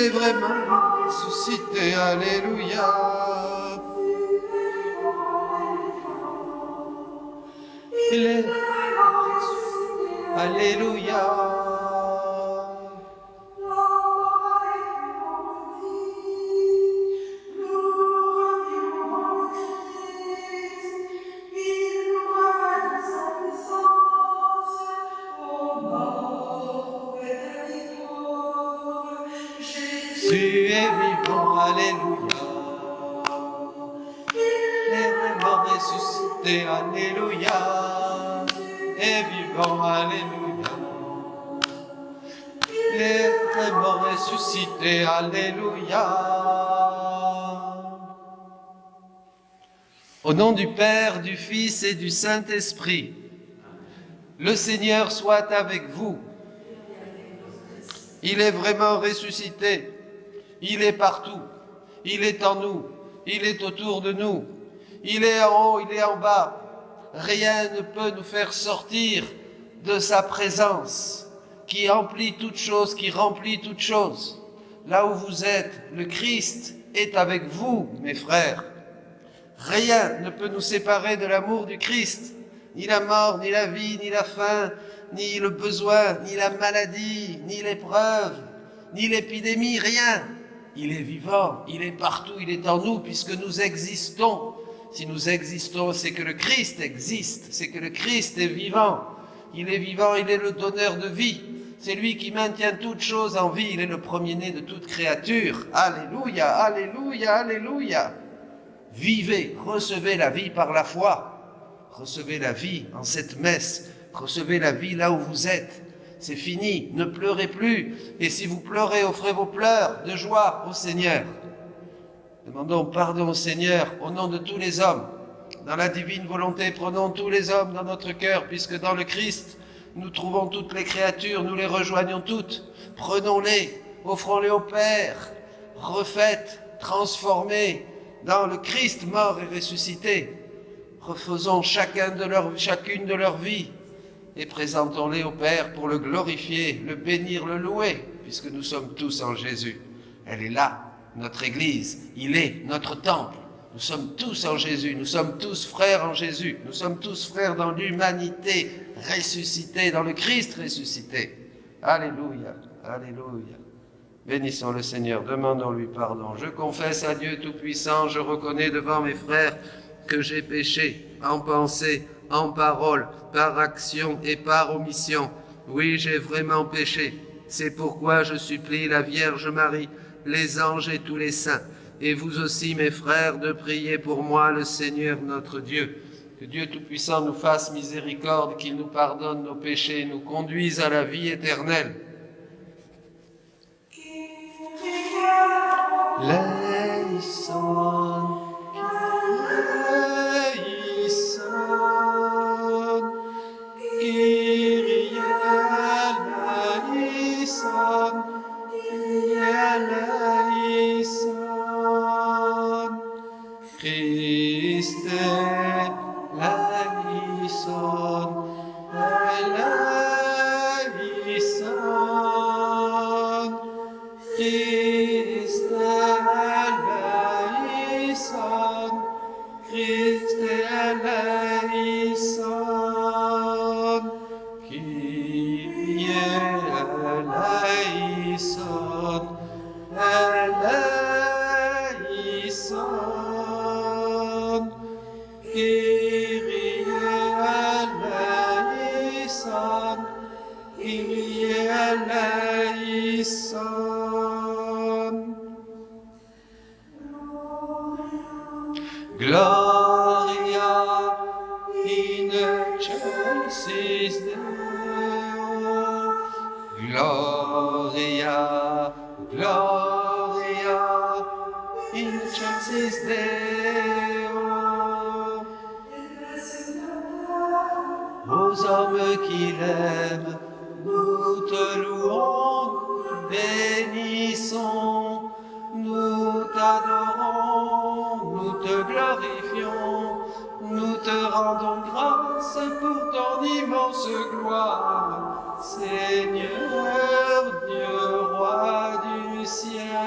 est vraiment ressuscité, alléluia. Il est alléluia. Tu es vivant, alléluia. Il est vraiment ressuscité, alléluia. Et vivant, alléluia. Il est vraiment ressuscité, alléluia. Au nom du Père, du Fils et du Saint-Esprit, le Seigneur soit avec vous. Il est vraiment ressuscité. Il est partout. Il est en nous. Il est autour de nous. Il est en haut, il est en bas. Rien ne peut nous faire sortir de sa présence qui emplit toute chose, qui remplit toute chose. Là où vous êtes, le Christ est avec vous, mes frères. Rien ne peut nous séparer de l'amour du Christ. Ni la mort, ni la vie, ni la faim, ni le besoin, ni la maladie, ni l'épreuve, ni l'épidémie, rien. Il est vivant, il est partout, il est en nous puisque nous existons. Si nous existons, c'est que le Christ existe, c'est que le Christ est vivant. Il est vivant, il est le donneur de vie. C'est lui qui maintient toutes choses en vie, il est le premier-né de toute créature. Alléluia, alléluia, alléluia. Vivez, recevez la vie par la foi. Recevez la vie en cette messe. Recevez la vie là où vous êtes. C'est fini, ne pleurez plus. Et si vous pleurez, offrez vos pleurs de joie au Seigneur. Demandons pardon au Seigneur au nom de tous les hommes. Dans la divine volonté, prenons tous les hommes dans notre cœur, puisque dans le Christ, nous trouvons toutes les créatures, nous les rejoignons toutes. Prenons-les, offrons-les au Père, refaites, transformés dans le Christ mort et ressuscité. Refaisons chacune de leur vie et présentons-les au Père pour le glorifier, le bénir, le louer, puisque nous sommes tous en Jésus. Elle est là, notre Église, il est notre temple. Nous sommes tous en Jésus, nous sommes tous frères en Jésus, nous sommes tous frères dans l'humanité ressuscitée, dans le Christ ressuscité. Alléluia, alléluia. Bénissons le Seigneur, demandons-lui pardon. Je confesse à Dieu Tout-Puissant, je reconnais devant mes frères que j'ai péché en pensée, en parole, par action et par omission. Oui, j'ai vraiment péché. C'est pourquoi je supplie la Vierge Marie, les anges et tous les saints, et vous aussi, mes frères, de prier pour moi le Seigneur notre Dieu. Que Dieu Tout-Puissant nous fasse miséricorde, qu'il nous pardonne nos péchés et nous conduise à la vie éternelle. Leison. Christe eleison, eleison, Christe eleison, Christe eleison, Kyrie eleison, eleison, Kyrie eleison, Kyrie eleison. Gloria in excelsis Deo, Gloria, Gloria in excelsis Deo. Aux hommes qui l'aiment, nous te louons, nous bénissons, nous t'adorons, nous te glorifions, nous te rendons grâce pour ton immense gloire. Seigneur, Dieu, roi du ciel,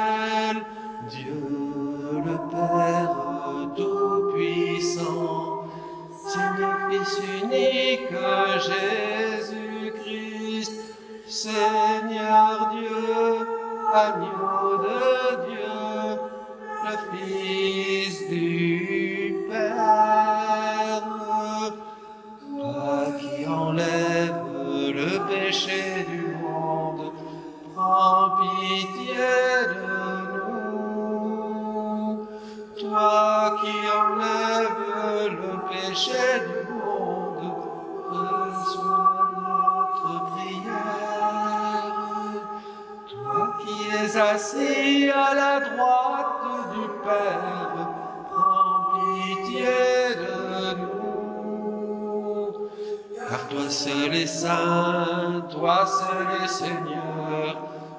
Fils unique Jésus-Christ, Seigneur Dieu, agneau de Dieu, le Fils du Père, toi qui enlèves le péché du monde, prends pitié de nous. Toi qui enlèves le péché du monde, reçois notre prière. Toi qui es assis à la droite du Père, prends pitié de nous. Car toi seul est saint, toi seul est Seigneur,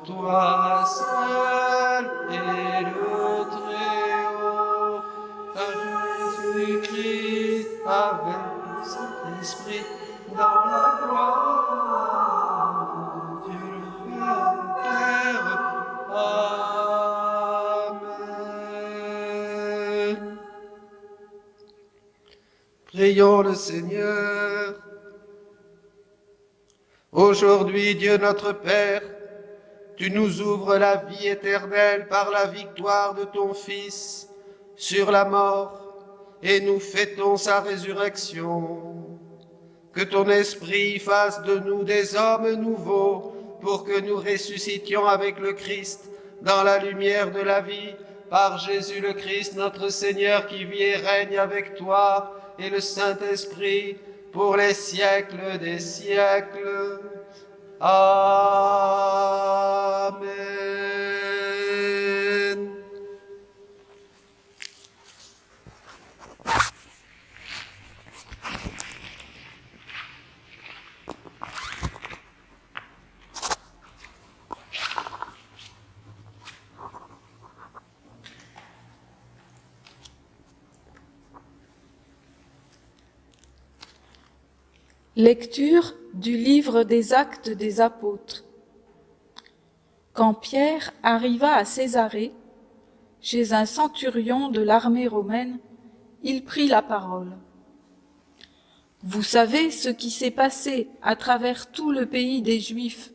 toi seul est le Très-Haut. Jésus-Christ avec Saint-Esprit dans la gloire de Dieu le Père. Amen. Prions le Seigneur. Aujourd'hui, Dieu notre Père, tu nous ouvres la vie éternelle par la victoire de ton Fils sur la mort, et nous fêtons sa résurrection. Que ton esprit fasse de nous des hommes nouveaux, pour que nous ressuscitions avec le Christ dans la lumière de la vie, par Jésus le Christ, notre Seigneur, qui vit et règne avec toi et le Saint-Esprit, pour les siècles des siècles. Amen. Lecture du livre des Actes des Apôtres. Quand Pierre arriva à Césarée, chez un centurion de l'armée romaine, il prit la parole. « Vous savez ce qui s'est passé à travers tout le pays des Juifs,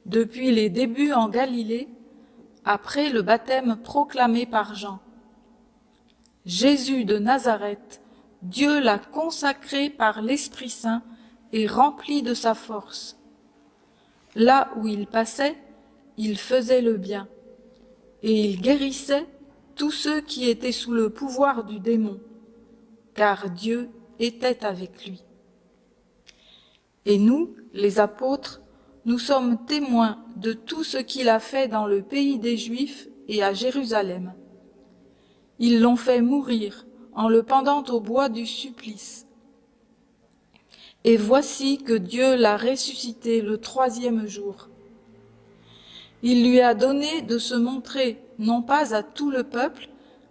depuis les débuts en Galilée, après le baptême proclamé par Jean. Jésus de Nazareth, Dieu l'a consacré par l'Esprit Saint et rempli de sa force. Là où il passait, il faisait le bien, et il guérissait tous ceux qui étaient sous le pouvoir du démon, car Dieu était avec lui. Et nous, les apôtres, nous sommes témoins de tout ce qu'il a fait dans le pays des Juifs et à Jérusalem. Ils l'ont fait mourir en le pendant au bois du supplice. Et voici que Dieu l'a ressuscité le 3e jour. Il lui a donné de se montrer non pas à tout le peuple,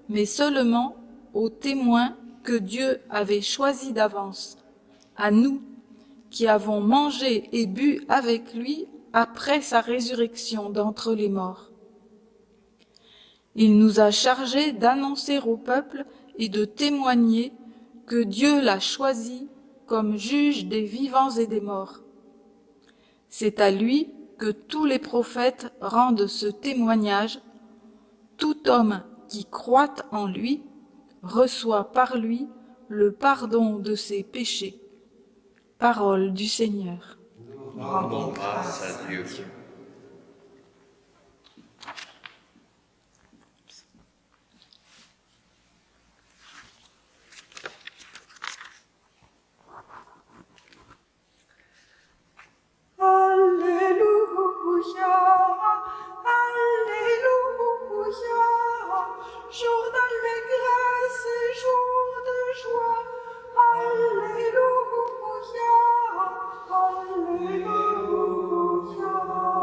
mais seulement aux témoins que Dieu avait choisis d'avance, à nous qui avons mangé et bu avec lui après sa résurrection d'entre les morts. Il nous a chargés d'annoncer au peuple et de témoigner que Dieu l'a choisi comme juge des vivants et des morts. C'est à lui que tous les prophètes rendent ce témoignage. Tout homme qui croit en lui reçoit par lui le pardon de ses péchés. Parole du Seigneur. Nous rendons grâce à Dieu. Alléluia, Alléluia, jour d'allégresse et jour de joie. Alléluia, Alléluia.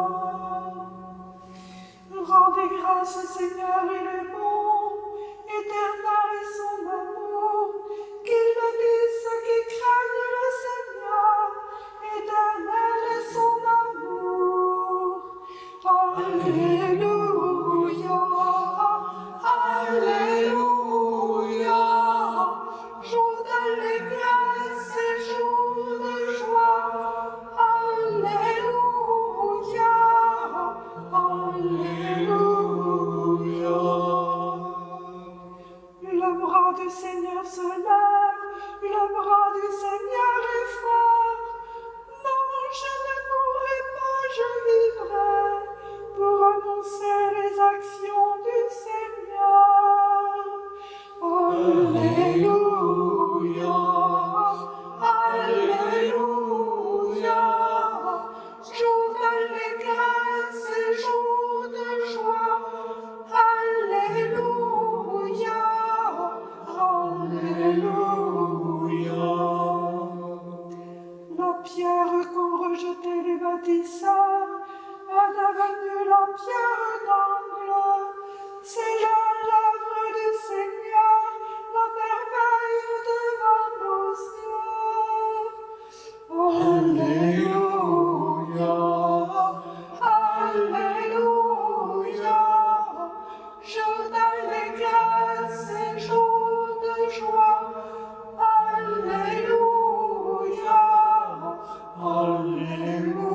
pierre qu'ont rejeté les bâtisseurs est devenue la pierre d'angle. C'est là l'œuvre du Seigneur, la merveille devant nos yeux. Alléluia, Alléluia, jour d'allégresse et jour de joie. Alléluia, Alléluia.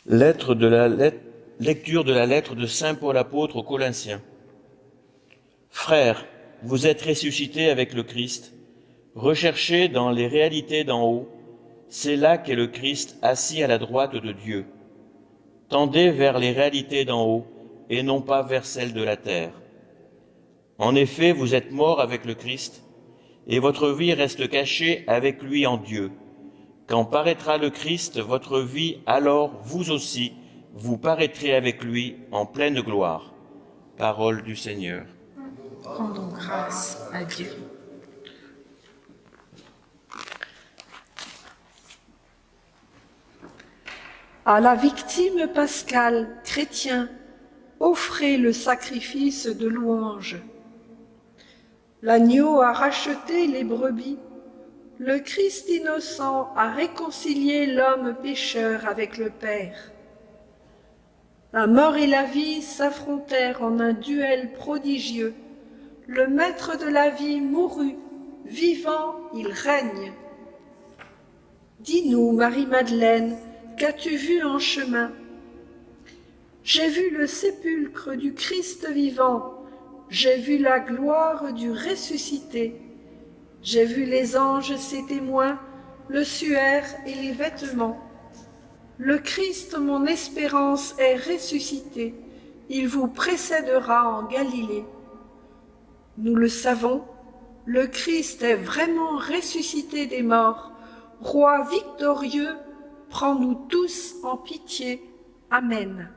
Lecture de la lettre de Saint Paul apôtre aux Corinthiens. Frères, vous êtes ressuscités avec le Christ. Recherchez dans les réalités d'en haut. C'est là qu'est le Christ assis à la droite de Dieu. Tendez vers les réalités d'en haut et non pas vers celles de la terre. En effet, vous êtes morts avec le Christ et votre vie reste cachée avec lui en Dieu. Quand paraîtra le Christ, votre vie, alors vous aussi, vous paraîtrez avec lui en pleine gloire. Parole du Seigneur. Rendons grâce à Dieu. À la victime pascale, chrétien, offrez le sacrifice de louange. L'agneau a racheté les brebis, le Christ innocent a réconcilié l'homme pécheur avec le Père. La mort et la vie s'affrontèrent en un duel prodigieux. Le maître de la vie mourut, vivant, il règne. Dis-nous, Marie-Madeleine, qu'as-tu vu en chemin? J'ai vu le sépulcre du Christ vivant, j'ai vu la gloire du ressuscité. J'ai vu les anges, ses témoins, le suaire et les vêtements. Le Christ, mon espérance, est ressuscité. Il vous précédera en Galilée. Nous le savons, le Christ est vraiment ressuscité des morts. Roi victorieux, prends-nous tous en pitié. Amen.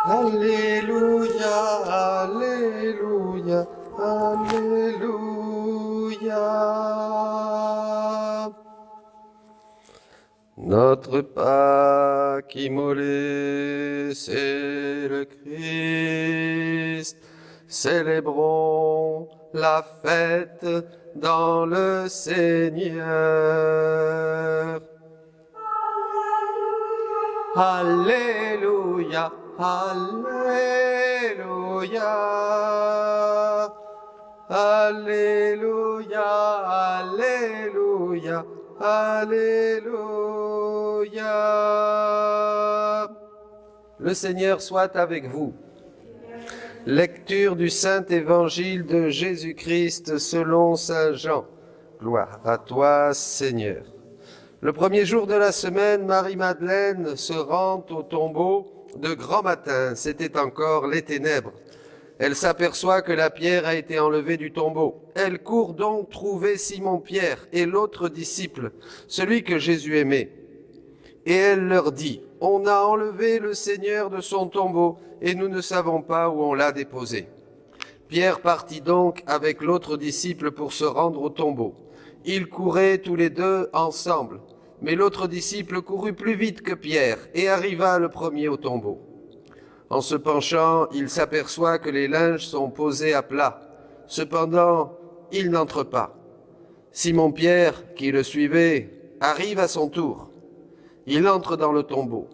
Alléluia, Alléluia, Alléluia. Notre Pâque immolé, c'est le Christ. Célébrons la fête dans le Seigneur. Alléluia, Alléluia, Alléluia, Alléluia, Alléluia. Le Seigneur soit avec vous. Lecture du Saint Évangile de Jésus-Christ selon Saint Jean. Gloire à toi, Seigneur. Le premier jour de la semaine, Marie-Madeleine se rend au tombeau de grand matin. C'était encore les ténèbres. Elle s'aperçoit que la pierre a été enlevée du tombeau. Elle court donc trouver Simon-Pierre et l'autre disciple, celui que Jésus aimait. Et elle leur dit, « On a enlevé le Seigneur de son tombeau et nous ne savons pas où on l'a déposé. » Pierre partit donc avec l'autre disciple pour se rendre au tombeau. Ils couraient tous les deux ensemble, mais l'autre disciple courut plus vite que Pierre et arriva le premier au tombeau. En se penchant, il s'aperçoit que les linges sont posés à plat. Cependant, il n'entre pas. Simon-Pierre, qui le suivait, arrive à son tour. Il entre dans le tombeau.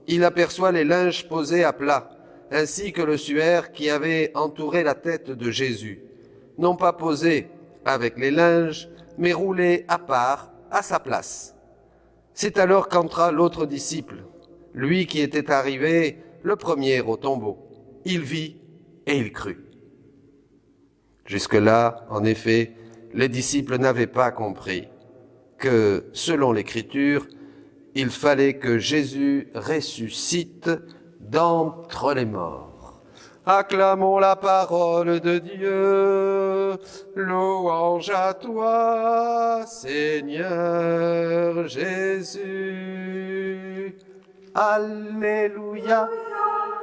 Il aperçoit les linges posés à plat, ainsi que le suaire qui avait entouré la tête de Jésus, non pas posé avec les linges, mais roulé à part, à sa place. C'est alors qu'entra l'autre disciple, lui qui était arrivé le premier au tombeau. Il vit et il crut. Jusque-là, en effet, les disciples n'avaient pas compris que, selon l'Écriture, il fallait que Jésus ressuscite d'entre les morts. Acclamons la parole de Dieu, louange à toi, Seigneur Jésus. Alléluia,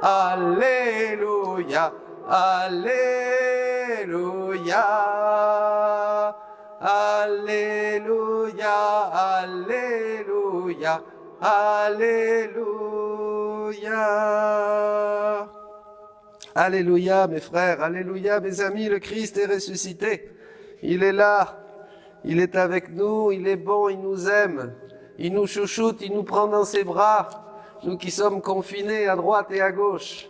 Alléluia, Alléluia, Alléluia, Alléluia, Alléluia. Alléluia, mes frères, Alléluia, mes amis, le Christ est ressuscité. Il est là, il est avec nous, il est bon, il nous aime, il nous chouchoute, il nous prend dans ses bras, nous qui sommes confinés à droite et à gauche.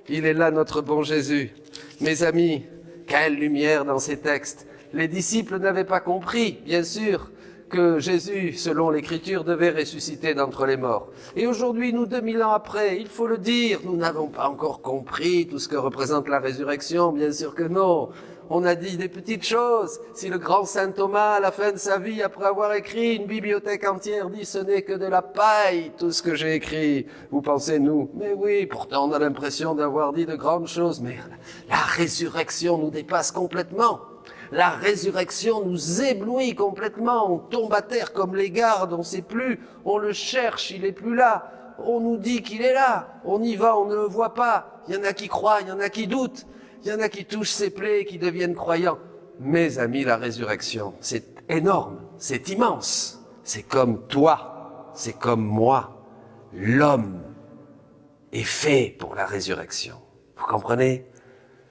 Il est là, notre bon Jésus. Mes amis, quelle lumière dans ces textes. Les disciples n'avaient pas compris, bien sûr, que Jésus, selon l'Écriture, devait ressusciter d'entre les morts. Et aujourd'hui, nous, 2000 ans après, il faut le dire, nous n'avons pas encore compris tout ce que représente la résurrection, bien sûr que non. On a dit des petites choses. Si le grand saint Thomas, à la fin de sa vie, après avoir écrit une bibliothèque entière, dit « ce n'est que de la paille, tout ce que j'ai écrit », vous pensez, nous? Mais oui, pourtant on a l'impression d'avoir dit de grandes choses, mais la résurrection nous dépasse complètement. La résurrection nous éblouit complètement, on tombe à terre comme les gardes, on ne sait plus, on le cherche, il est plus là, on nous dit qu'il est là, on y va, on ne le voit pas, il y en a qui croient, il y en a qui doutent, il y en a qui touchent ses plaies, qui deviennent croyants. Mes amis, la résurrection, c'est énorme, c'est immense, c'est comme toi, c'est comme moi, l'homme est fait pour la résurrection, vous comprenez ?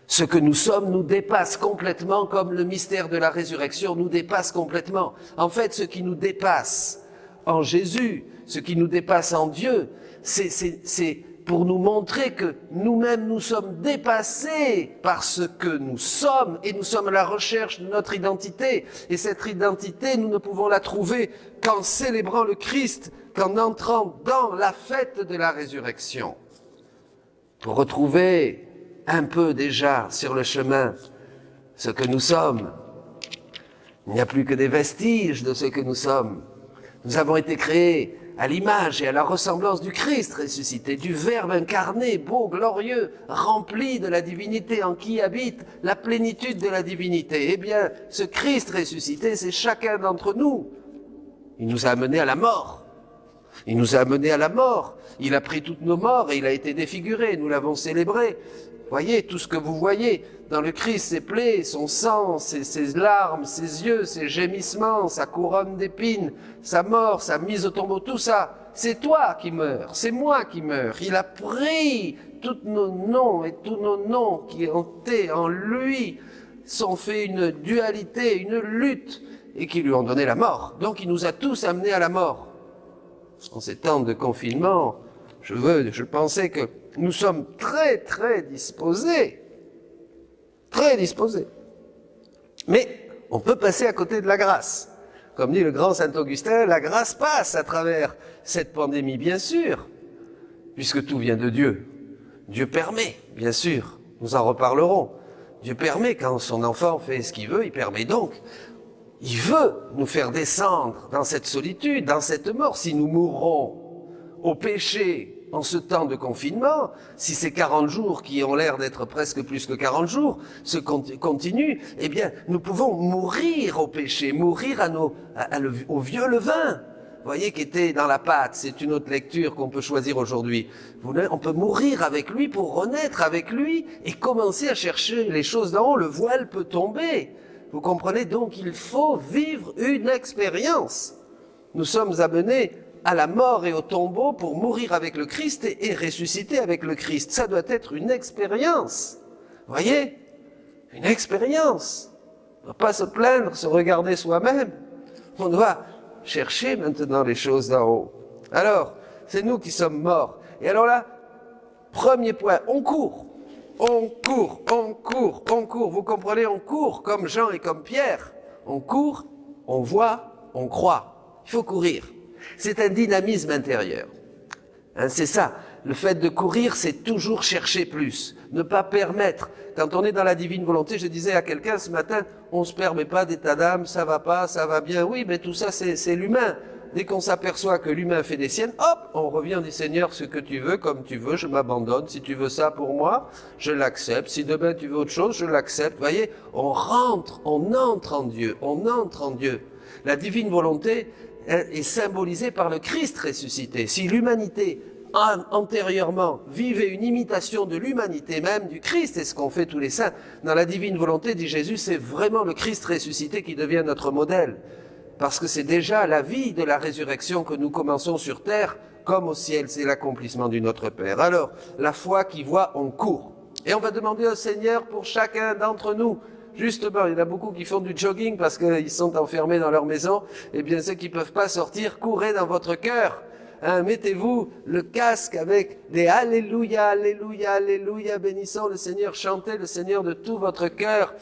Ce que nous sommes nous dépasse complètement, comme le mystère de la résurrection nous dépasse complètement. En fait, ce qui nous dépasse en Jésus, ce qui nous dépasse en Dieu, c'est pour nous montrer que nous-mêmes nous sommes dépassés par ce que nous sommes et nous sommes à la recherche de notre identité. Et cette identité, nous ne pouvons la trouver qu'en célébrant le Christ, qu'en entrant dans la fête de la résurrection. Pour retrouver un peu déjà sur le chemin ce que nous sommes. Il n'y a plus que des vestiges de ce que nous sommes. Nous avons été créés à l'image et à la ressemblance du Christ ressuscité, du Verbe incarné, beau, glorieux, rempli de la divinité, en qui habite la plénitude de la divinité. Eh bien, ce Christ ressuscité, c'est chacun d'entre nous. Il nous a amenés à la mort. Il nous a amenés à la mort. Il a pris toutes nos morts et il a été défiguré. Nous l'avons célébré. Voyez, tout ce que vous voyez dans le Christ, ses plaies, son sang, ses larmes, ses yeux, ses gémissements, sa couronne d'épines, sa mort, sa mise au tombeau, tout ça, c'est toi qui meurs, c'est moi qui meurs. Il a pris tous nos noms et tous nos noms qui étaient en lui, sont fait une dualité, une lutte, et qui lui ont donné la mort. Donc il nous a tous amenés à la mort. En ces temps de confinement, je pensais que nous sommes très, très disposés. Très disposés. Mais on peut passer à côté de la grâce. Comme dit le grand Saint Augustin, la grâce passe à travers cette pandémie, bien sûr, puisque tout vient de Dieu. Dieu permet, bien sûr, nous en reparlerons. Dieu permet, quand son enfant fait ce qu'il veut, il permet donc. Il veut nous faire descendre dans cette solitude, dans cette mort. Si nous mourrons au péché, en ce temps de confinement, si ces 40 jours qui ont l'air d'être presque plus que 40 jours se continuent, eh bien, nous pouvons mourir au péché, mourir au vieux levain. Vous voyez, qui était dans la pâte, c'est une autre lecture qu'on peut choisir aujourd'hui. On peut mourir avec lui pour renaître avec lui et commencer à chercher les choses d'en haut. Le voile peut tomber. Vous comprenez? Donc, il faut vivre une expérience. Nous sommes amenés à la mort et au tombeau pour mourir avec le Christ et ressusciter avec le Christ. Ça doit être une expérience. Vous voyez? Une expérience. On ne doit pas se plaindre, se regarder soi-même. On doit chercher maintenant les choses d'en haut. Alors, c'est nous qui sommes morts. Et alors là, premier point, on court. On court, on court, on court. Vous comprenez? On court comme Jean et comme Pierre. On court, on voit, on croit. Il faut courir. C'est un dynamisme intérieur. Hein, c'est ça. Le fait de courir, c'est toujours chercher plus. Ne pas permettre. Quand on est dans la divine volonté, je disais à quelqu'un ce matin, on se permet pas d'état d'âme, ça va pas, ça va bien. Oui, mais tout ça, c'est l'humain. dès qu'on s'aperçoit que l'humain fait des siennes, hop, on revient, on dit Seigneur, ce que tu veux, comme tu veux, je m'abandonne. Si tu veux ça pour moi, je l'accepte. Si demain tu veux autre chose, je l'accepte. Vous voyez, on entre en Dieu, on entre en Dieu. La divine volonté est symbolisée par le Christ ressuscité. Si l'humanité antérieurement vivait une imitation de l'humanité même du Christ, et ce qu'ont fait tous les saints, dans la divine volonté, dit Jésus, c'est vraiment le Christ ressuscité qui devient notre modèle. Parce que c'est déjà la vie de la résurrection que nous commençons sur terre, comme au ciel, c'est l'accomplissement du Notre Père. Alors, la foi qui voit, on court. Et on va demander au Seigneur pour chacun d'entre nous. Justement, il y en a beaucoup qui font du jogging parce qu'ils sont enfermés dans leur maison. Eh bien, ceux qui ne peuvent pas sortir, courez dans votre cœur. Mettez-vous le casque avec des Alléluia, Alléluia, Alléluia, bénissons le Seigneur, chantez le Seigneur de tout votre cœur.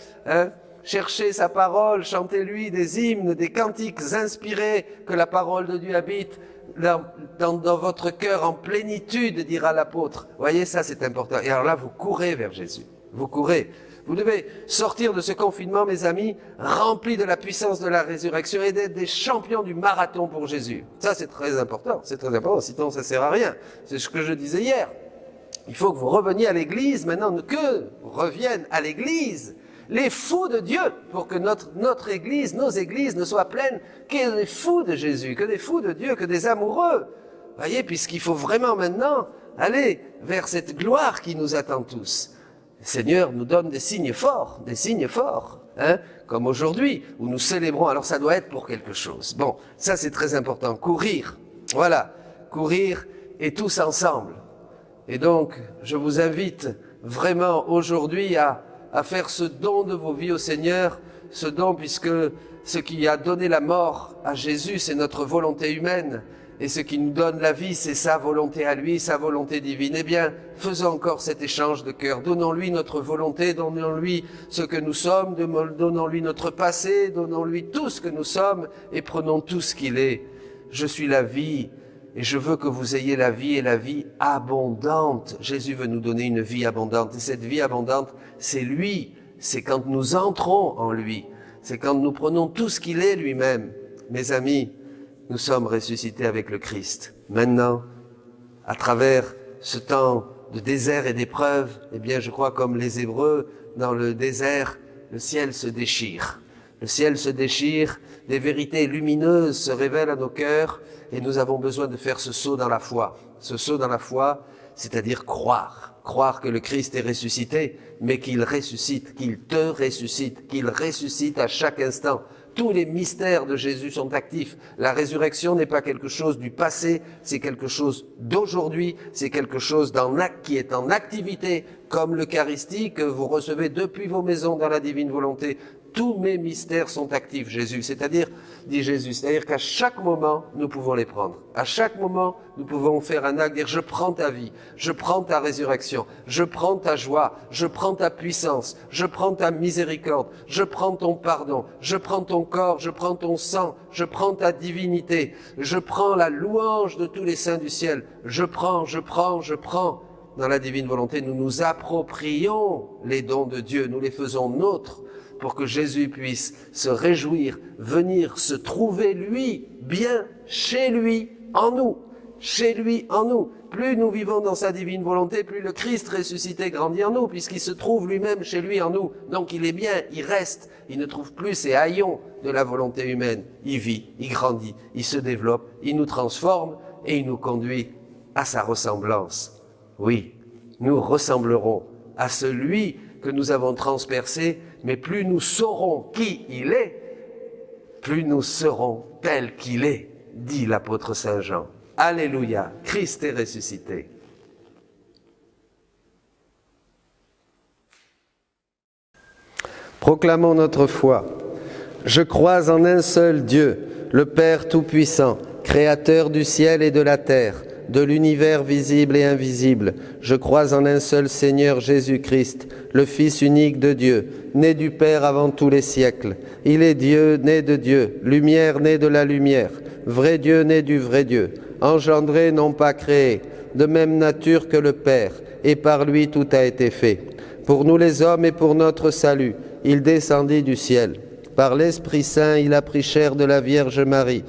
Cherchez sa parole, chantez-lui des hymnes, des cantiques inspirés, que la parole de Dieu habite dans votre cœur en plénitude, dira l'apôtre. Voyez, ça c'est important. Et alors là, vous courez vers Jésus. Vous courez. Vous devez sortir de ce confinement, mes amis, remplis de la puissance de la résurrection et d'être des champions du marathon pour Jésus. Ça, c'est très important. C'est très important. Sinon, ça sert à rien. C'est ce que je disais hier. Il faut que vous reveniez à l'église maintenant, que reviennent à l'église les fous de Dieu, pour que notre église, nos églises ne soient pleines que des fous de Jésus, que des fous de Dieu, que des amoureux. Voyez, puisqu'il faut vraiment maintenant aller vers cette gloire qui nous attend tous. Le Seigneur nous donne des signes forts, comme aujourd'hui, où nous célébrons. Alors ça doit être pour quelque chose. Bon, ça c'est très important. Courir, voilà, courir et tous ensemble. Et donc, je vous invite vraiment aujourd'hui à faire ce don de vos vies au Seigneur, ce don puisque ce qui a donné la mort à Jésus, c'est notre volonté humaine. Et ce qui nous donne la vie, c'est sa volonté à lui, sa volonté divine. Eh bien, faisons encore cet échange de cœur. Donnons-lui notre volonté, donnons-lui ce que nous sommes, donnons-lui notre passé, donnons-lui tout ce que nous sommes et prenons tout ce qu'il est. Je suis la vie et je veux que vous ayez la vie et la vie abondante. Jésus veut nous donner une vie abondante. Et cette vie abondante, c'est lui. C'est quand nous entrons en lui. C'est quand nous prenons tout ce qu'il est lui-même. Mes amis, nous sommes ressuscités avec le Christ. Maintenant, à travers ce temps de désert et d'épreuve, eh bien, je crois comme les Hébreux, dans le désert, le ciel se déchire. Le ciel se déchire, des vérités lumineuses se révèlent à nos cœurs et nous avons besoin de faire ce saut dans la foi. Ce saut dans la foi, c'est-à-dire croire. Croire que le Christ est ressuscité, mais qu'il ressuscite, qu'il te ressuscite, qu'il ressuscite à chaque instant. Tous les mystères de Jésus sont actifs. La résurrection n'est pas quelque chose du passé, c'est quelque chose d'aujourd'hui, c'est quelque chose qui est en activité, comme l'Eucharistie que vous recevez depuis vos maisons dans la divine volonté. Tous mes mystères sont actifs, Jésus. C'est-à-dire, dit Jésus, c'est-à-dire qu'à chaque moment, nous pouvons les prendre. À chaque moment, nous pouvons faire un acte, dire je prends ta vie, je prends ta résurrection, je prends ta joie, je prends ta puissance, je prends ta miséricorde, je prends ton pardon, je prends ton corps, je prends ton sang, je prends ta divinité, je prends la louange de tous les saints du ciel. Je prends. Dans la divine volonté, nous nous approprions les dons de Dieu, nous les faisons nôtres, pour que Jésus puisse se réjouir, venir se trouver lui, bien chez lui, en nous. Chez lui, en nous. Plus nous vivons dans sa divine volonté, plus le Christ ressuscité grandit en nous, puisqu'il se trouve lui-même chez lui, en nous. Donc il est bien, il reste, il ne trouve plus ces haillons de la volonté humaine. Il vit, il grandit, il se développe, il nous transforme et il nous conduit à sa ressemblance. Oui, nous ressemblerons à celui que nous avons transpercé, mais plus nous saurons qui il est, plus nous serons tels qu'il est, dit l'apôtre Saint Jean. Alléluia, Christ est ressuscité. Proclamons notre foi. Je crois en un seul Dieu, le Père Tout-Puissant, Créateur du ciel et de la terre, de l'univers visible et invisible. Je crois en un seul Seigneur Jésus-Christ, le Fils unique de Dieu, né du Père avant tous les siècles. Il est Dieu, né de Dieu, lumière née de la lumière, vrai Dieu né du vrai Dieu, engendré, non pas créé, de même nature que le Père, et par lui tout a été fait. Pour nous les hommes et pour notre salut, il descendit du ciel. Par l'Esprit Saint, il a pris chair de la Vierge Marie,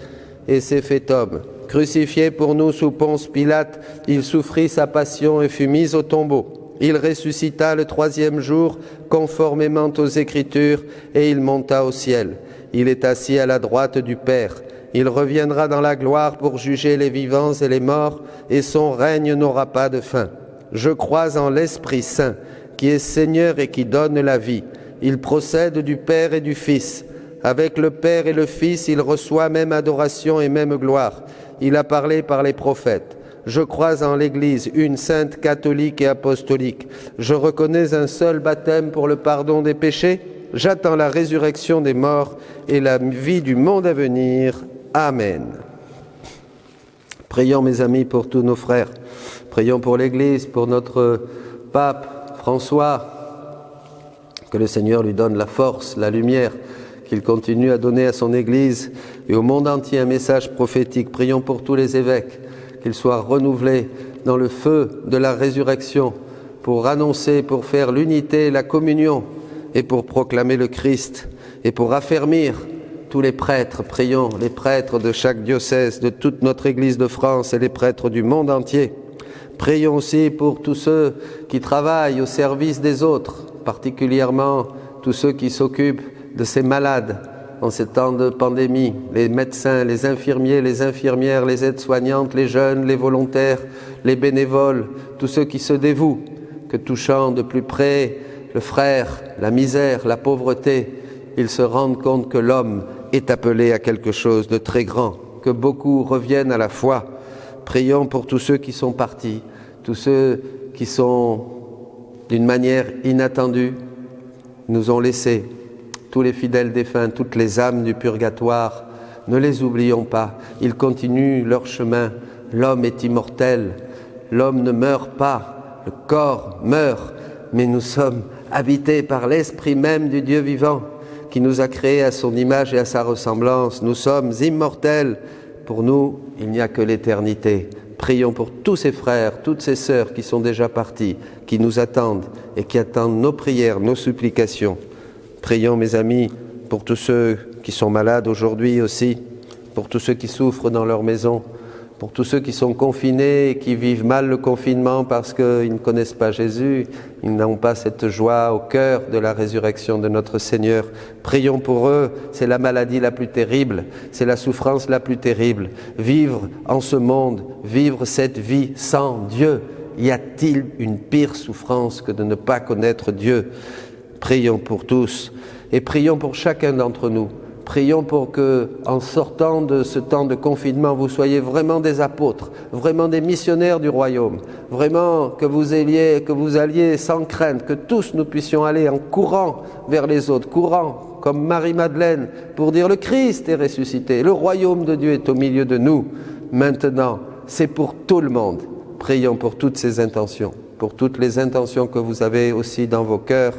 et s'est fait homme. Crucifié pour nous sous Ponce Pilate, il souffrit sa passion et fut mis au tombeau. Il ressuscita le 3e jour, conformément aux Écritures, et il monta au ciel. Il est assis à la droite du Père. Il reviendra dans la gloire pour juger les vivants et les morts, et son règne n'aura pas de fin. Je crois en l'Esprit Saint, qui est Seigneur et qui donne la vie. Il procède du Père et du Fils. Avec le Père et le Fils, il reçoit même adoration et même gloire. Il a parlé par les prophètes. Je crois en l'Église, une sainte, catholique et apostolique. Je reconnais un seul baptême pour le pardon des péchés. J'attends la résurrection des morts et la vie du monde à venir. Amen. Prions, mes amis, pour tous nos frères. Prions pour l'Église, pour notre pape François. Que le Seigneur lui donne la force, la lumière, qu'il continue à donner à son Église et au monde entier un message prophétique. Prions pour tous les évêques, qu'ils soient renouvelés dans le feu de la résurrection pour annoncer, pour faire l'unité, la communion et pour proclamer le Christ et pour affermir tous les prêtres. Prions les prêtres de chaque diocèse, de toute notre Église de France et les prêtres du monde entier. Prions aussi pour tous ceux qui travaillent au service des autres, particulièrement tous ceux qui s'occupent de ces malades en ces temps de pandémie, les médecins, les infirmiers, les infirmières, les aides-soignantes, les jeunes, les volontaires, les bénévoles, tous ceux qui se dévouent, que touchant de plus près le frère, la misère, la pauvreté, ils se rendent compte que l'homme est appelé à quelque chose de très grand, que beaucoup reviennent à la foi. Prions pour tous ceux qui sont partis, tous ceux qui sont, d'une manière inattendue, nous ont laissés, tous les fidèles défunts, toutes les âmes du purgatoire, ne les oublions pas, ils continuent leur chemin. L'homme est immortel, l'homme ne meurt pas, le corps meurt, mais nous sommes habités par l'esprit même du Dieu vivant, qui nous a créés à son image et à sa ressemblance. Nous sommes immortels. Pour nous, il n'y a que l'éternité. Prions pour tous ces frères, toutes ces sœurs qui sont déjà partis, qui nous attendent et qui attendent nos prières, nos supplications. Prions, mes amis, pour tous ceux qui sont malades aujourd'hui aussi, pour tous ceux qui souffrent dans leur maison, pour tous ceux qui sont confinés et qui vivent mal le confinement parce qu'ils ne connaissent pas Jésus, ils n'ont pas cette joie au cœur de la résurrection de notre Seigneur. Prions pour eux, c'est la maladie la plus terrible, c'est la souffrance la plus terrible. Vivre en ce monde, vivre cette vie sans Dieu, y a-t-il une pire souffrance que de ne pas connaître Dieu? Prions pour tous et prions pour chacun d'entre nous. Prions pour que, en sortant de ce temps de confinement, vous soyez vraiment des apôtres, vraiment des missionnaires du royaume, vraiment que vous alliez sans crainte, que tous nous puissions aller en courant vers les autres, courant comme Marie-Madeleine pour dire le Christ est ressuscité, le royaume de Dieu est au milieu de nous. Maintenant, c'est pour tout le monde. Prions pour toutes ces intentions, pour toutes les intentions que vous avez aussi dans vos cœurs.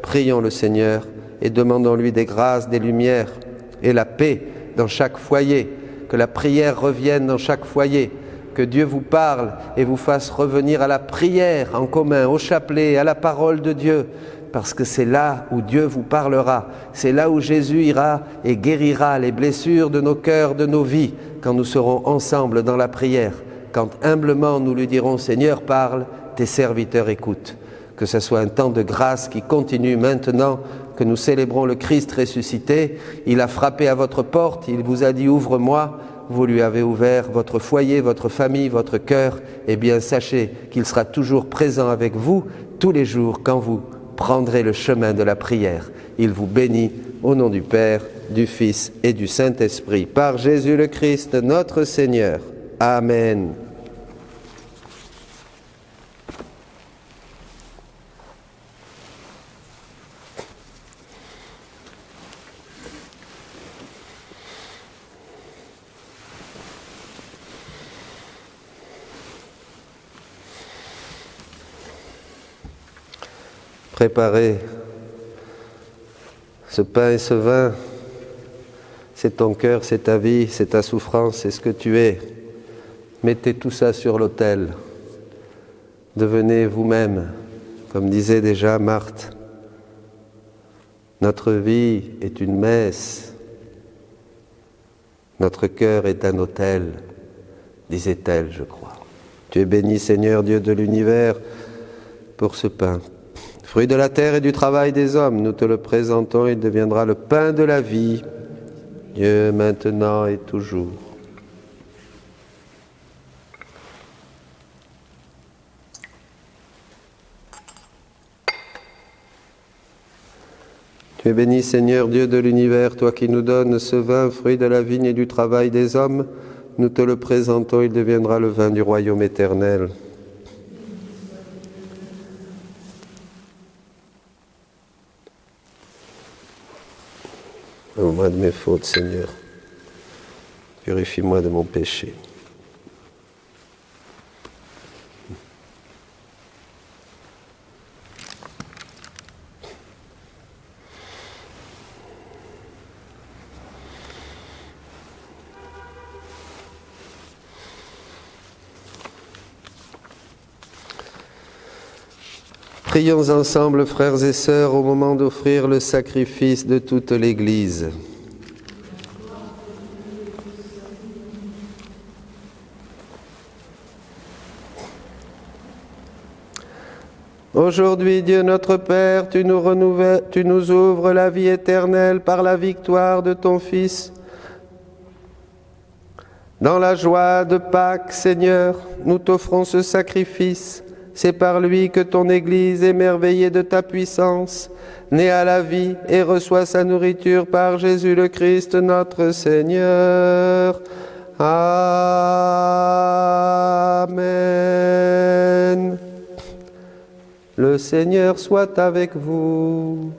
Prions le Seigneur et demandons-lui des grâces, des lumières et la paix dans chaque foyer, que la prière revienne dans chaque foyer, que Dieu vous parle et vous fasse revenir à la prière en commun, au chapelet, à la parole de Dieu, parce que c'est là où Dieu vous parlera, c'est là où Jésus ira et guérira les blessures de nos cœurs, de nos vies, quand nous serons ensemble dans la prière, quand humblement nous lui dirons « Seigneur, parle, tes serviteurs écoutent ». Que ce soit un temps de grâce qui continue maintenant, que nous célébrons le Christ ressuscité. Il a frappé à votre porte, il vous a dit « Ouvre-moi ». Vous lui avez ouvert votre foyer, votre famille, votre cœur. Eh bien, sachez qu'il sera toujours présent avec vous tous les jours quand vous prendrez le chemin de la prière. Il vous bénit au nom du Père, du Fils et du Saint-Esprit. Par Jésus le Christ, notre Seigneur. Amen. Préparez ce pain et ce vin, c'est ton cœur, c'est ta vie, c'est ta souffrance, c'est ce que tu es. Mettez tout ça sur l'autel. Devenez vous-même, comme disait déjà Marthe. Notre vie est une messe. Notre cœur est un autel, disait-elle, je crois. Tu es béni, Seigneur, Dieu de l'univers, pour ce pain. Fruit de la terre et du travail des hommes, nous te le présentons, il deviendra le pain de la vie, Dieu maintenant et toujours. Tu es béni, Seigneur, Dieu de l'univers, toi qui nous donnes ce vin, fruit de la vigne et du travail des hommes, nous te le présentons, il deviendra le vin du royaume éternel. Pardonne-moi de mes fautes, Seigneur. Purifie-moi de mon péché. Prions ensemble, frères et sœurs, au moment d'offrir le sacrifice de toute l'Église. Aujourd'hui, Dieu notre Père, tu nous ouvres la vie éternelle par la victoire de ton Fils. Dans la joie de Pâques, Seigneur, nous t'offrons ce sacrifice. C'est par lui que ton Église, émerveillée de ta puissance, naît à la vie et reçoit sa nourriture par Jésus le Christ, notre Seigneur. Amen. Le Seigneur soit avec vous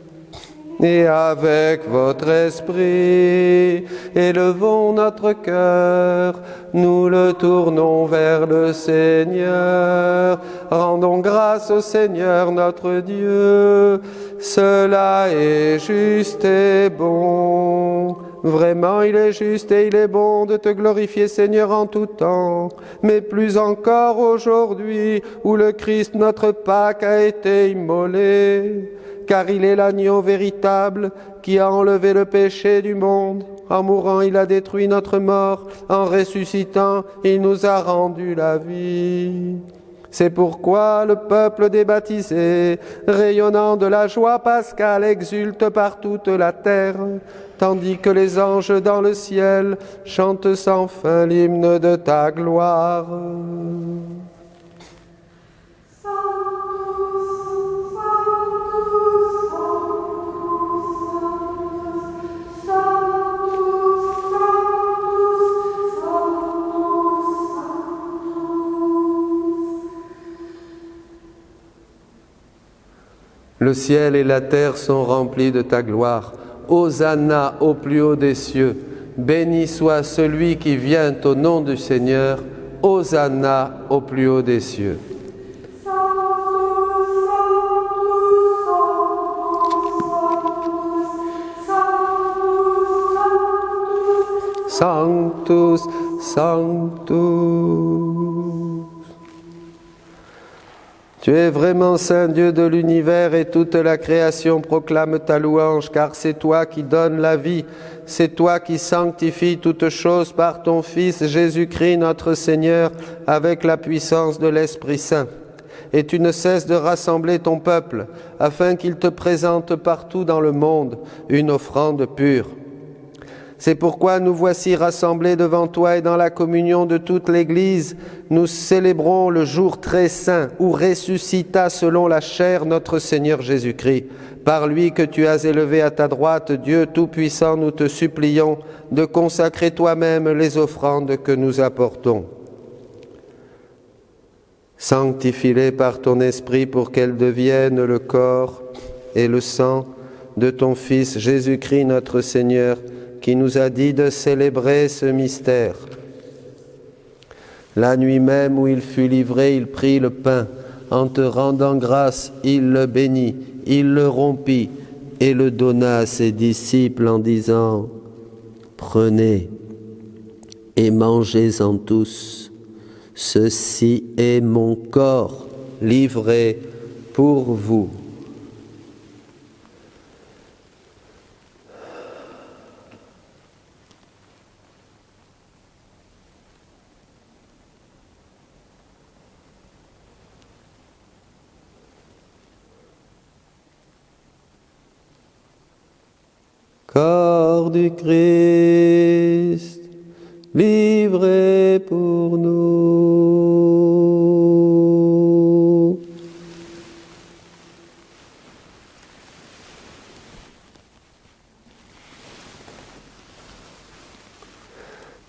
et avec votre esprit. Élevons notre cœur, nous le tournons vers le Seigneur. Rendons grâce au Seigneur notre Dieu, cela est juste et bon. Vraiment, il est juste et il est bon de te glorifier, Seigneur, en tout temps, mais plus encore aujourd'hui, où le Christ, notre Pâque, a été immolé, car il est l'agneau véritable qui a enlevé le péché du monde. En mourant, il a détruit notre mort. En ressuscitant, il nous a rendu la vie. C'est pourquoi le peuple des baptisés, rayonnant de la joie pascale, exulte par toute la terre, tandis que les anges dans le ciel chantent sans fin l'hymne de ta gloire. Le ciel et la terre sont remplis de ta gloire. Hosanna au plus haut des cieux. Béni soit celui qui vient au nom du Seigneur. Hosanna au plus haut des cieux. Sanctus, Sanctus. Tu es vraiment Saint Dieu de l'univers et toute la création proclame ta louange, car c'est toi qui donnes la vie, c'est toi qui sanctifies toutes choses par ton Fils Jésus-Christ notre Seigneur, avec la puissance de l'Esprit Saint. Et tu ne cesses de rassembler ton peuple, afin qu'il te présente partout dans le monde une offrande pure. C'est pourquoi nous voici rassemblés devant toi et dans la communion de toute l'Église, nous célébrons le jour très saint où ressuscita selon la chair notre Seigneur Jésus-Christ. Par lui que tu as élevé à ta droite, Dieu Tout-Puissant, nous te supplions de consacrer toi-même les offrandes que nous apportons. Sanctifie-les par ton Esprit pour qu'elles deviennent le corps et le sang de ton Fils Jésus-Christ notre Seigneur, qui nous a dit de célébrer ce mystère. La nuit même où il fut livré, il prit le pain. En te rendant grâce, il le bénit, il le rompit et le donna à ses disciples en disant « Prenez et mangez-en tous. Ceci est mon corps livré pour vous. » mort du Christ, livré pour nous.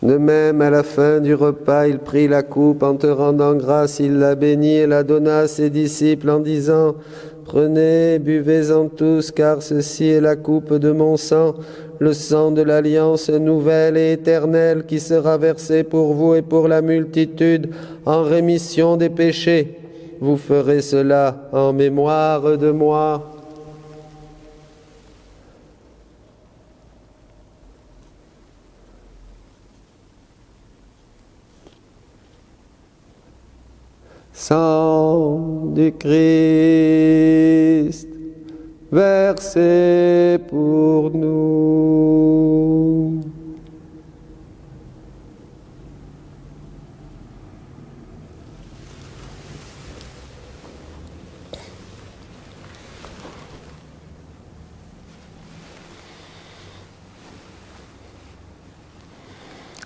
De même, à la fin du repas, il prit la coupe, en te rendant grâce, il la bénit et la donna à ses disciples en disant: Prenez, buvez-en tous, car ceci est la coupe de mon sang, le sang de l'alliance nouvelle et éternelle qui sera versé pour vous et pour la multitude en rémission des péchés. Vous ferez cela en mémoire de moi. Sang du Christ, versé pour nous.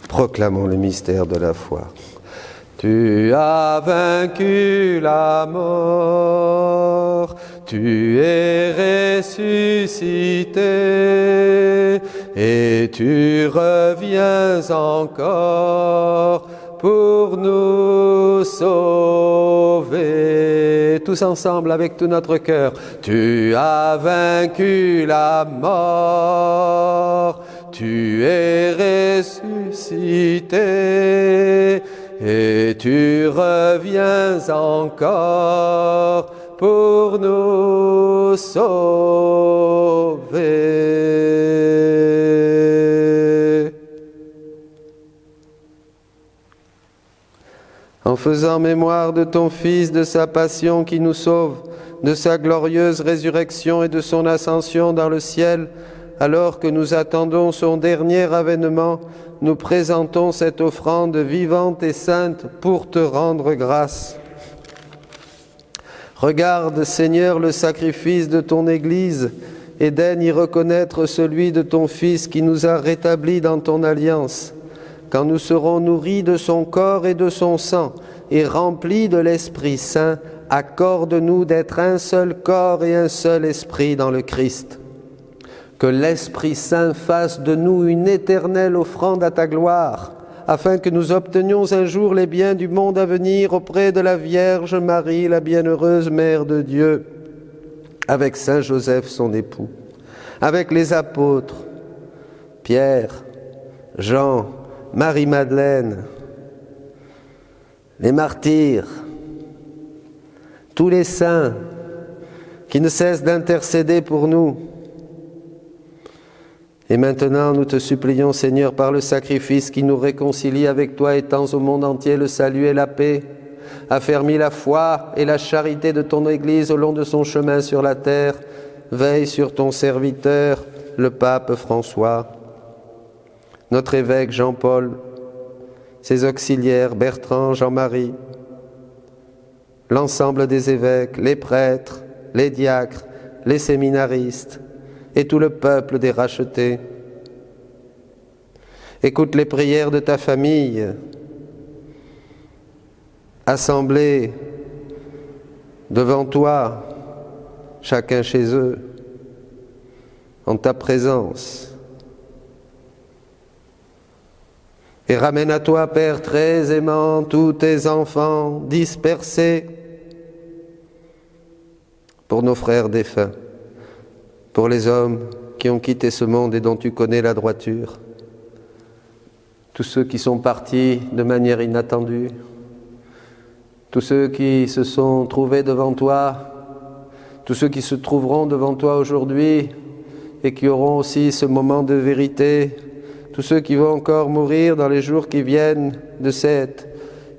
Proclamons le mystère de la foi. Tu as vaincu la mort, tu es ressuscité, et tu reviens encore pour nous sauver. Tous ensemble, avec tout notre cœur. Tu as vaincu la mort, tu es ressuscité, et tu reviens encore pour nous sauver. En faisant mémoire de ton Fils, de sa passion qui nous sauve, de sa glorieuse résurrection et de son ascension dans le ciel, alors que nous attendons son dernier avènement, nous présentons cette offrande vivante et sainte pour te rendre grâce. Regarde, Seigneur, le sacrifice de ton Église et daigne y reconnaître celui de ton Fils qui nous a rétablis dans ton alliance. Quand nous serons nourris de son corps et de son sang et remplis de l'Esprit Saint, accorde-nous d'être un seul corps et un seul esprit dans le Christ. Que l'Esprit Saint fasse de nous une éternelle offrande à ta gloire, afin que nous obtenions un jour les biens du monde à venir auprès de la Vierge Marie, la bienheureuse Mère de Dieu, avec Saint Joseph son époux, avec les apôtres, Pierre, Jean, Marie-Madeleine, les martyrs, tous les saints qui ne cessent d'intercéder pour nous. Et maintenant, nous te supplions, Seigneur, par le sacrifice qui nous réconcilie avec toi, étends au monde entier le salut et la paix, affermis la foi et la charité de ton Église au long de son chemin sur la terre, veille sur ton serviteur, le pape François, notre évêque Jean-Paul, ses auxiliaires Bertrand, Jean-Marie, l'ensemble des évêques, les prêtres, les diacres, les séminaristes, et tout le peuple des rachetés. Écoute les prières de ta famille, assemblés devant toi, chacun chez eux, en ta présence. Et ramène à toi, Père très aimant, tous tes enfants dispersés pour nos frères défunts, pour les hommes qui ont quitté ce monde et dont tu connais la droiture, tous ceux qui sont partis de manière inattendue, tous ceux qui se sont trouvés devant toi, tous ceux qui se trouveront devant toi aujourd'hui et qui auront aussi ce moment de vérité, tous ceux qui vont encore mourir dans les jours qui viennent de cette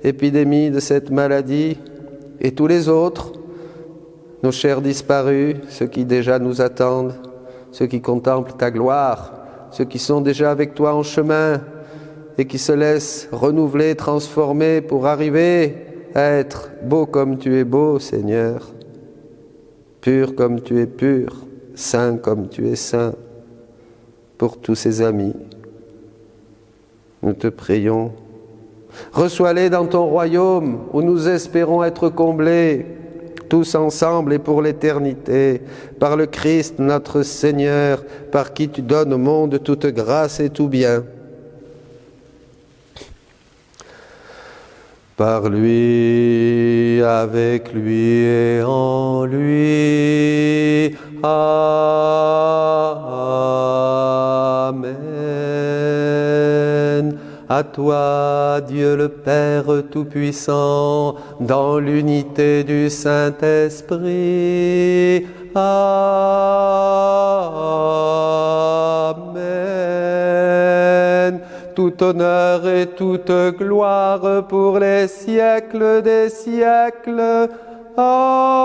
épidémie, de cette maladie, et tous les autres, nos chers disparus, ceux qui déjà nous attendent, ceux qui contemplent ta gloire, ceux qui sont déjà avec toi en chemin et qui se laissent renouveler, transformer pour arriver à être beau comme tu es beau, Seigneur, pur comme tu es pur, saint comme tu es saint. pour tous ses amis. Nous te prions. Reçois-les dans ton royaume où nous espérons être comblés, tous ensemble et pour l'éternité, par le Christ notre Seigneur, par qui tu donnes au monde toute grâce et tout bien. Par lui, avec lui et en lui. Amen. À toi, Dieu le Père Tout-Puissant, dans l'unité du Saint-Esprit. Amen. Tout honneur et toute gloire pour les siècles des siècles. Amen.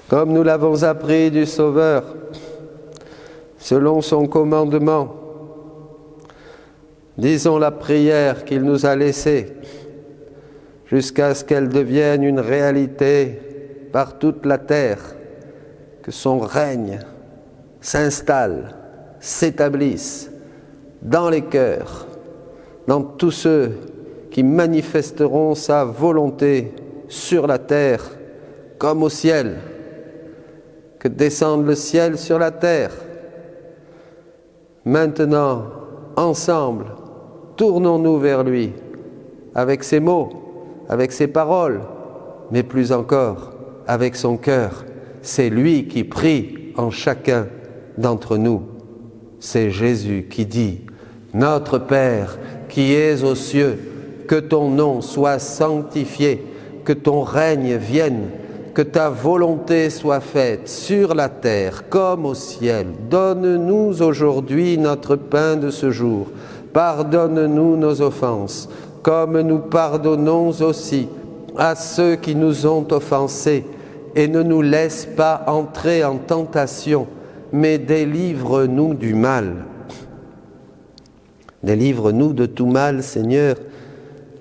Comme nous l'avons appris du Sauveur, selon son commandement, disons la prière qu'il nous a laissée jusqu'à ce qu'elle devienne une réalité par toute la terre, que son règne s'installe, s'établisse dans les cœurs, dans tous ceux qui manifesteront sa volonté sur la terre comme au ciel. Que descende le ciel sur la terre. Maintenant, ensemble, tournons-nous vers lui, avec ses mots, avec ses paroles, mais plus encore, avec son cœur. C'est lui qui prie en chacun d'entre nous. C'est Jésus qui dit, « Notre Père qui es aux cieux, que ton nom soit sanctifié, que ton règne vienne, que ta volonté soit faite sur la terre comme au ciel. Donne-nous aujourd'hui notre pain de ce jour. Pardonne-nous nos offenses, comme nous pardonnons aussi à ceux qui nous ont offensés. Et ne nous laisse pas entrer en tentation, mais délivre-nous du mal. » Délivre-nous de tout mal, Seigneur,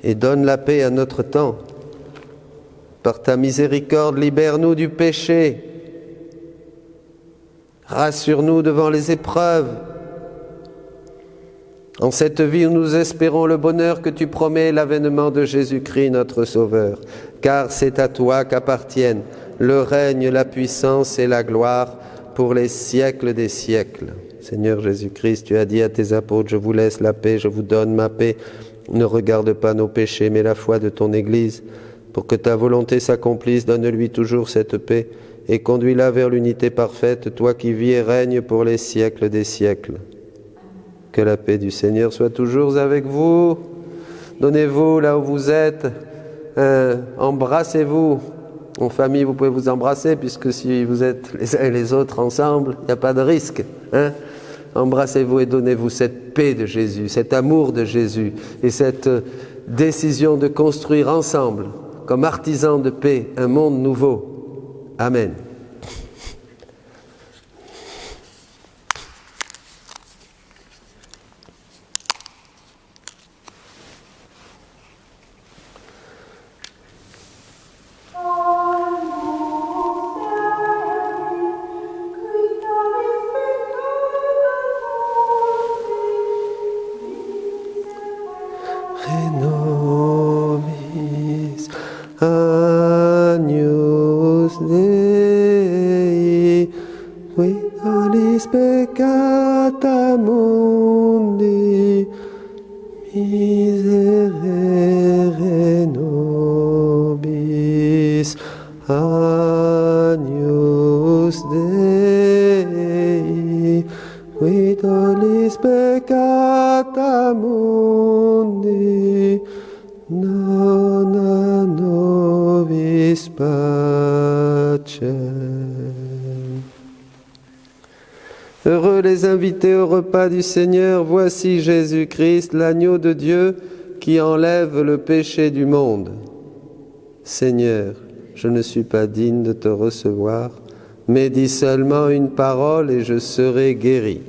et donne la paix à notre temps. Par ta miséricorde, libère-nous du péché. Rassure-nous devant les épreuves. En cette vie où nous espérons le bonheur que tu promets, l'avènement de Jésus-Christ, notre Sauveur. Car c'est à toi qu'appartiennent le règne, la puissance et la gloire pour les siècles des siècles. Seigneur Jésus-Christ, tu as dit à tes apôtres, je vous laisse la paix, je vous donne ma paix. Ne regarde pas nos péchés, mais la foi de ton Église. Pour que ta volonté s'accomplisse, donne-lui toujours cette paix et conduis-la vers l'unité parfaite, toi qui vis et règnes pour les siècles des siècles. Que la paix du Seigneur soit toujours avec vous. Donnez-vous là où vous êtes, embrassez-vous. En famille, vous pouvez vous embrasser, puisque si vous êtes les uns et les autres ensemble, il n'y a pas de risque. Embrassez-vous et donnez-vous cette paix de Jésus, cet amour de Jésus et cette décision de construire ensemble, comme artisans de paix, un monde nouveau. Amen. Renovis agnus Dei, qui tollis peccata mundi, miserere nobis. Agnus Dei, qui tollis peccata mundi, dona nobis pacem. Heureux les invités au repas du Seigneur, voici Jésus-Christ, l'agneau de Dieu qui enlève le péché du monde. Seigneur, je ne suis pas digne de te recevoir, mais dis seulement une parole et je serai guéri.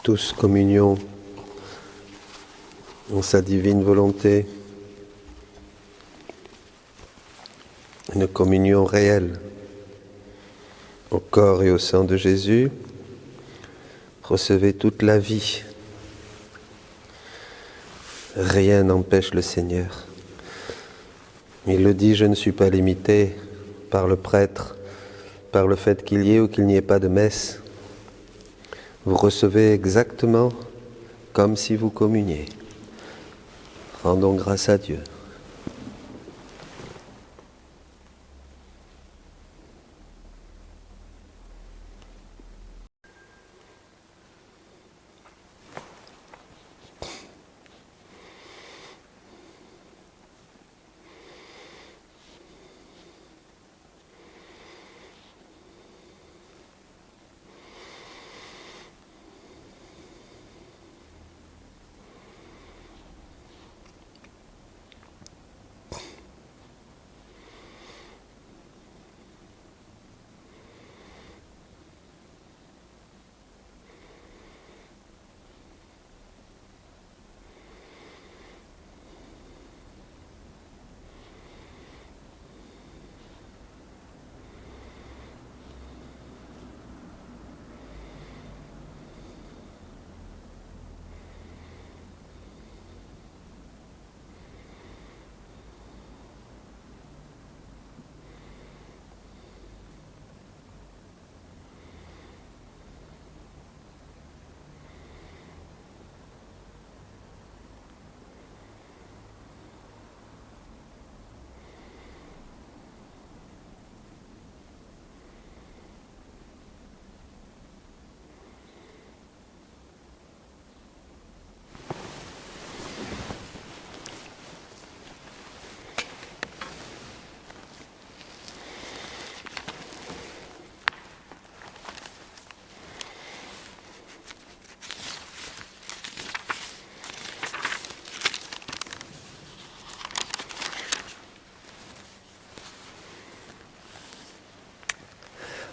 Tous communion en sa divine volonté, une communion réelle au corps et au sang de Jésus. Recevez toute la vie. Rien n'empêche le Seigneur. Il le dit, je ne suis pas limité par le prêtre, par le fait qu'il y ait ou qu'il n'y ait pas de messe. Vous recevez exactement comme si vous communiez. Rendons grâce à Dieu.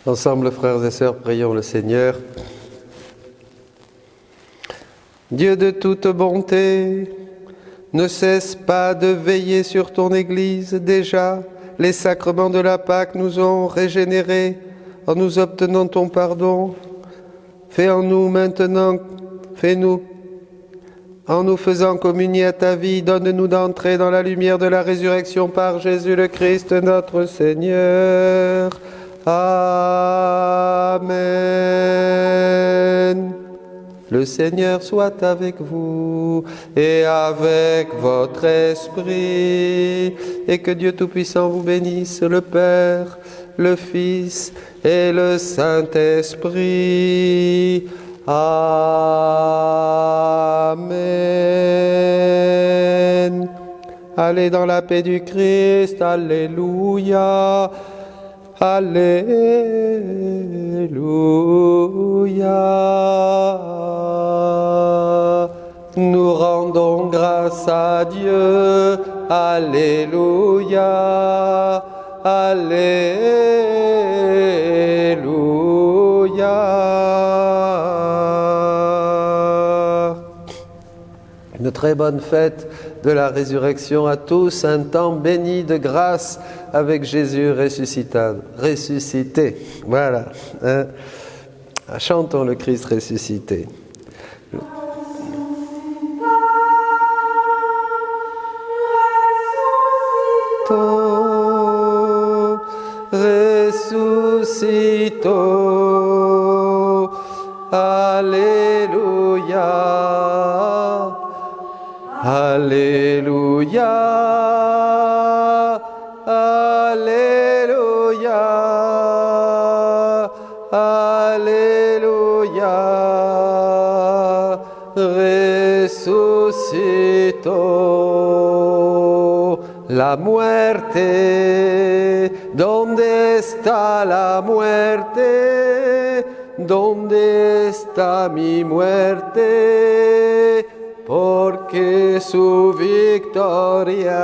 Ensemble, frères et sœurs, prions le Seigneur. Dieu de toute bonté, ne cesse pas de veiller sur ton Église. Déjà, les sacrements de la Pâque nous ont régénérés en nous obtenant ton pardon. Fais en nous maintenant, fais-nous, en nous faisant communier à ta vie, donne-nous d'entrer dans la lumière de la résurrection par Jésus le Christ, notre Seigneur. Amen. Le Seigneur soit avec vous et avec votre esprit, et que Dieu Tout-Puissant vous bénisse, le Père, le Fils et le Saint-Esprit. Amen. Allez dans la paix du Christ. Alléluia. Alléluia. Nous rendons grâce à Dieu. Alléluia. Alléluia. Une très bonne fête de la résurrection à tous, un temps béni de grâce avec Jésus ressuscité. Voilà. Hein? Chantons le Christ ressuscité. Ressuscité. ressuscito. Alléluia, Alléluia, Alléluia, Alléluia, ressuscito. La muerte, ¿dónde está la muerte? ¿Dónde está mi muerte? Porque su victoria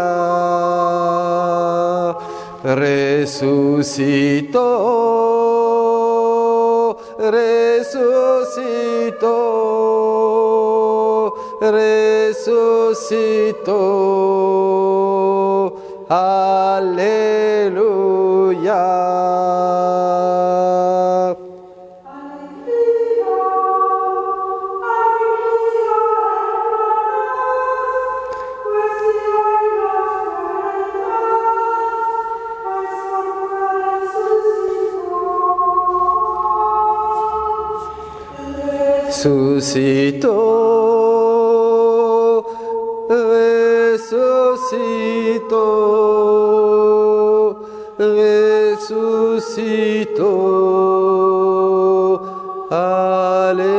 resucitó, resucitó, resucitó. Aleluya. Resucitó, resucitó, resucitó. Aleluya,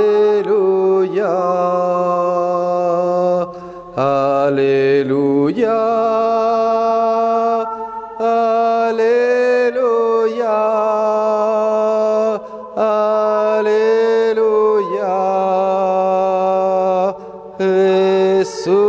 aleluya, aleluya, aleluya. Resucitó.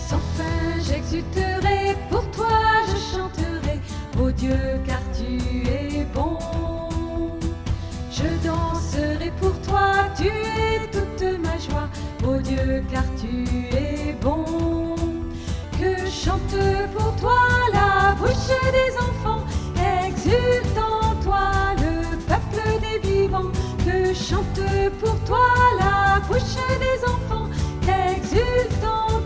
Sans fin j'exulterai, pour toi je chanterai, ô Dieu car tu es bon. Je danserai pour toi, tu es toute ma joie, ô Dieu car tu es bon. Que chante pour toi la bouche des enfants, exulte en toi le peuple des vivants. Que chante pour toi la bouche des enfants, exulte en